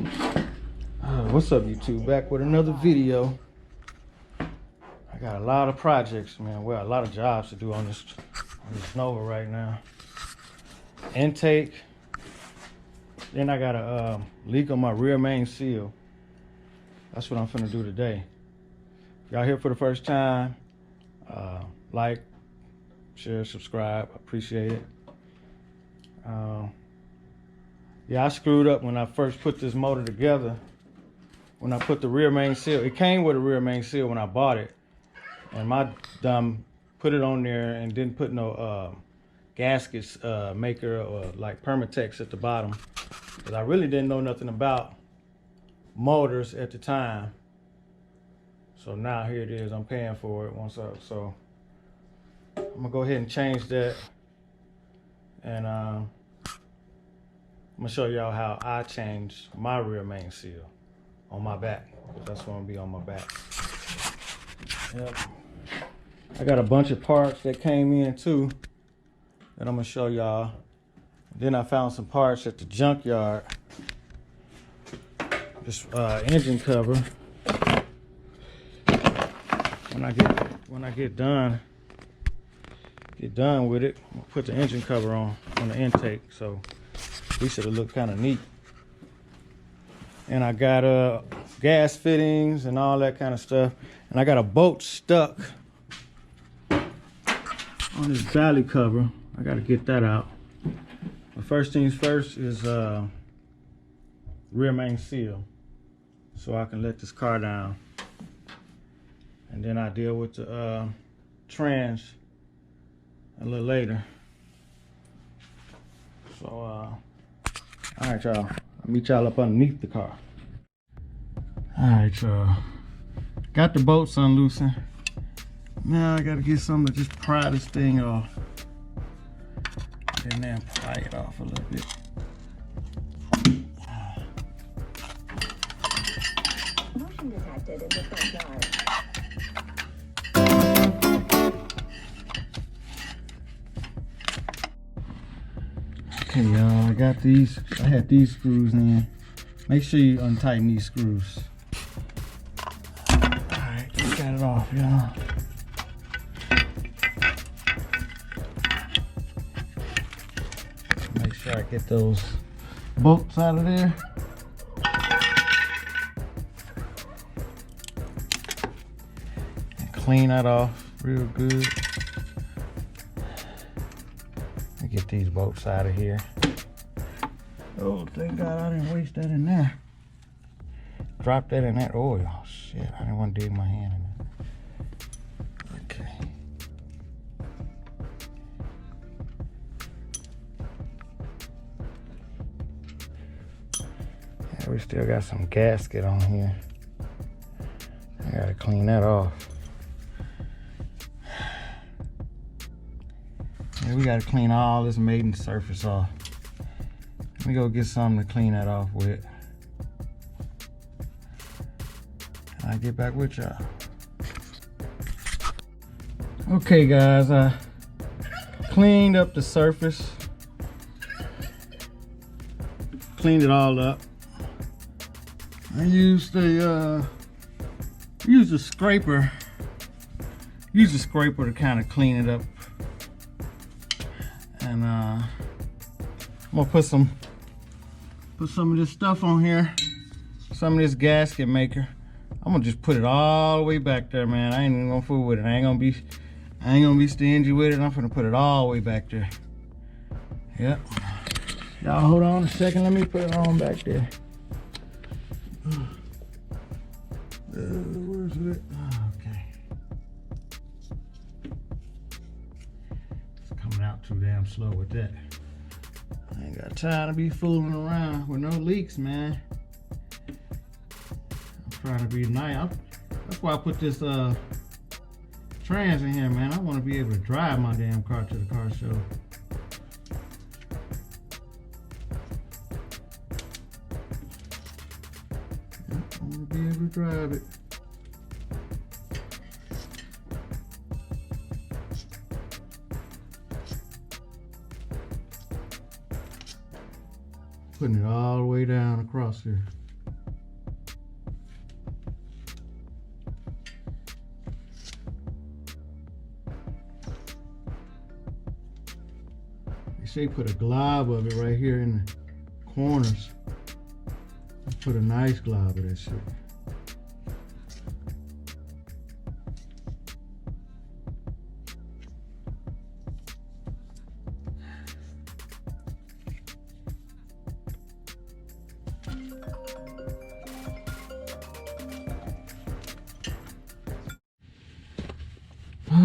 What's up, YouTube? Back with another video. I got a lot of projects, man. Well, a lot of jobs to do on this Nova right now. Intake. Then I got a leak on my rear main seal. That's what I'm finna do today. If y'all here for the first time, like, share, subscribe. Appreciate it. Yeah, I screwed up when I first put this motor together. When I put the rear main seal, it came with a rear main seal when I bought it, and my dumb put it on there and didn't put no gaskets maker or like Permatex at the bottom, because I really didn't know nothing about motors at the time. So now here it is, I'm paying for it once up. So I'm gonna go ahead and change that, and I'm gonna show y'all how I changed my rear main seal on my back. That's gonna be on my back. Yep. I got a bunch of parts that came in too that I'm gonna show y'all. Then I found some parts at the junkyard. This engine cover. When I get done with it, I'll put the engine cover on the intake. So these should have looked kind of neat. And I got gas fittings and all that kind of stuff. And I got a bolt stuck on this valley cover. I got to get that out. But first things first is rear main seal, so I can let this car down. And then I deal with the trans a little later. So all right, y'all. I'll meet y'all up underneath the car. Alright, y'all. Got the bolts unloosened. Now I gotta get something to just pry this thing off. And then pry it off a little bit. Motion detected in the front yard. Okay, y'all, I got these. I had these screws in. Make sure you untighten these screws. Alright, just got it off, y'all. Make sure I get those bolts out of there. And clean that off real good. Get these bolts out of here. Oh, thank God I didn't waste that in there. Drop that in that oil. Oh, shit, I didn't want to dig my hand in there. Okay. Yeah, we still got some gasket on here. I gotta clean that off. Yeah, we gotta clean all this maiden surface off. Let me go get something to clean that off with. I'll get back with y'all. Okay, guys, I cleaned up the surface. Cleaned it all up. I used a scraper. Use a scraper to kind of clean it up. And I'm gonna put some of this stuff on here, some of this gasket maker. I'm gonna just put it all the way back there, man. I ain't even gonna fool with it. I ain't gonna be stingy with it. I'm gonna put it all the way back there. Yep. Y'all hold on a second. Let me put it on back there. Where's it? Okay. It's coming out too damn slow with that. I ain't got time to be fooling around with no leaks, man. I'm trying to be nice. That's why I put this trans in here, man. I want to be able to drive my damn car to the car show. I want to be able to drive it. Putting it all the way down across here. say put a glob of it right here in the corners. Put a nice glob of that shit.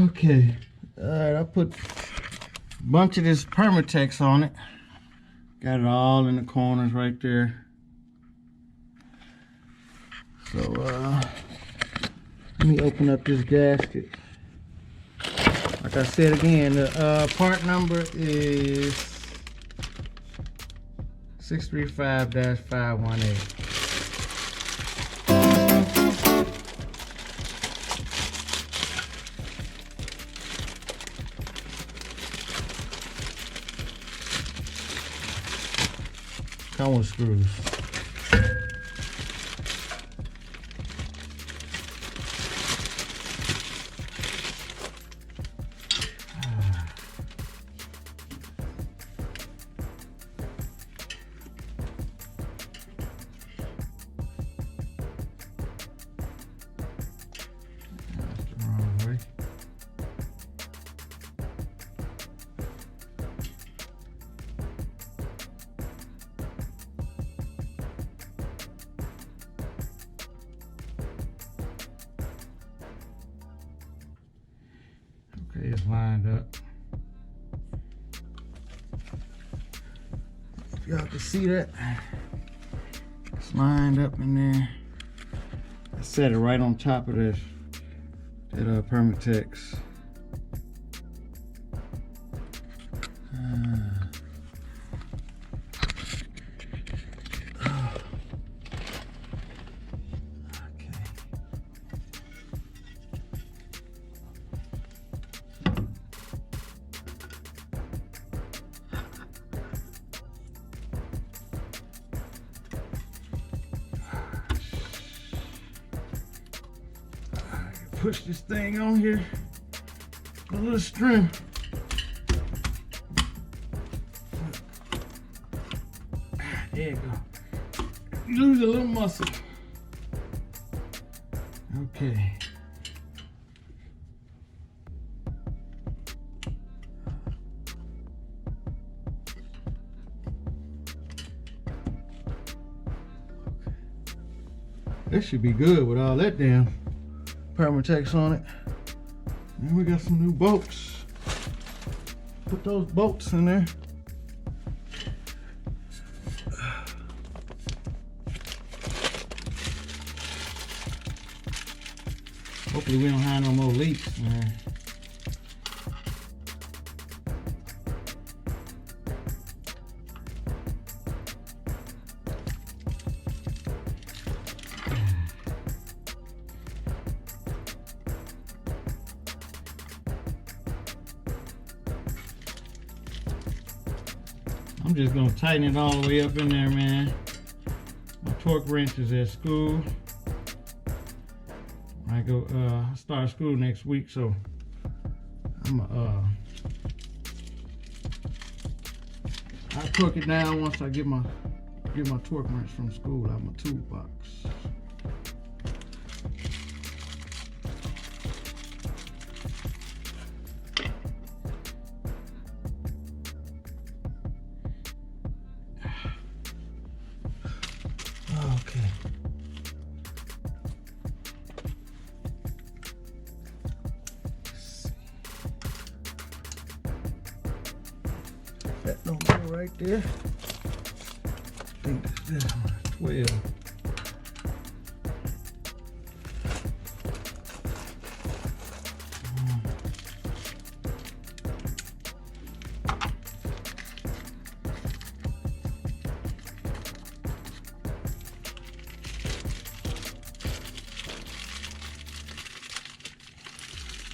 Okay, alright, I put a bunch of this Permatex on it. Got it all in the corners right there. So, let me open up this gasket. Like I said again, the part number is 635-518. Come with screws. That's the wrong way. Okay, it's lined up. If y'all can see that, it's lined up in there. I set it right on top of that Permatex. Push this thing on here, a little string. There you go. You lose a little muscle. Okay. That should be good with all that damn Permatex on it. And we got some new bolts. Put those bolts in there. Hopefully we don't have no more leaks, man. I'm just gonna tighten it all the way up in there, man. My torque wrench is at school. I go start school next week, so I'm I torque it down once I get my torque wrench from school out of my toolbox. Okay. That don't go right there. I think that's 12.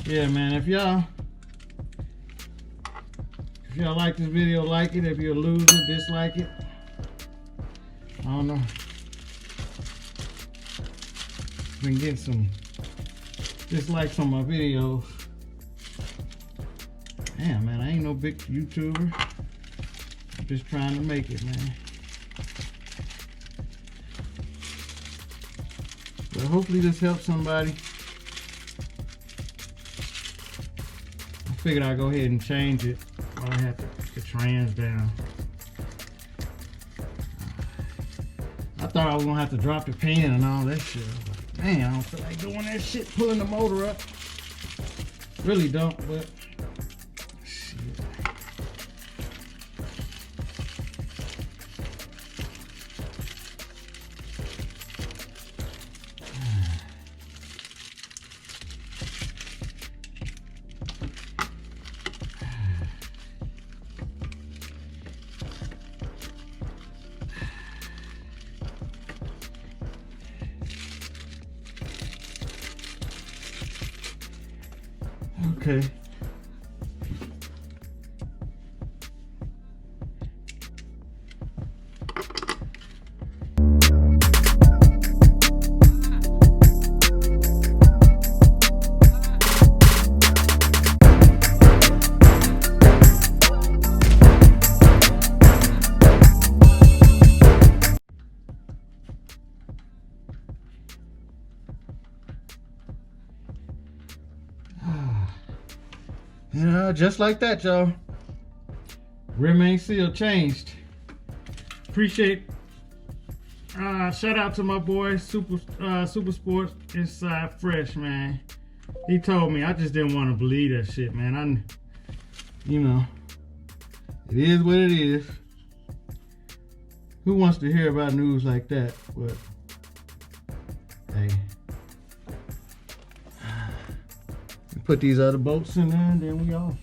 Yeah, man, if y'all like this video, like it. If you're a loser, dislike it. I don't know. Been getting some dislikes on my videos. Damn, man, I ain't no big YouTuber. Just trying to make it, man. But hopefully this helps somebody. I figured I'd go ahead and change it while I have the trans down. I thought I was gonna have to drop the pin and all that shit. But, man, I don't feel like doing that shit, pulling the motor up. Really don't, but shit. Okay. You know, just like that, y'all. Rear main seal changed. Appreciate. Shout out to my boy Super Sports Inside Fresh, man. He told me. I just didn't want to believe that shit, man. You know, it is what it is. Who wants to hear about news like that? But hey. Put these other bolts in there and then we off.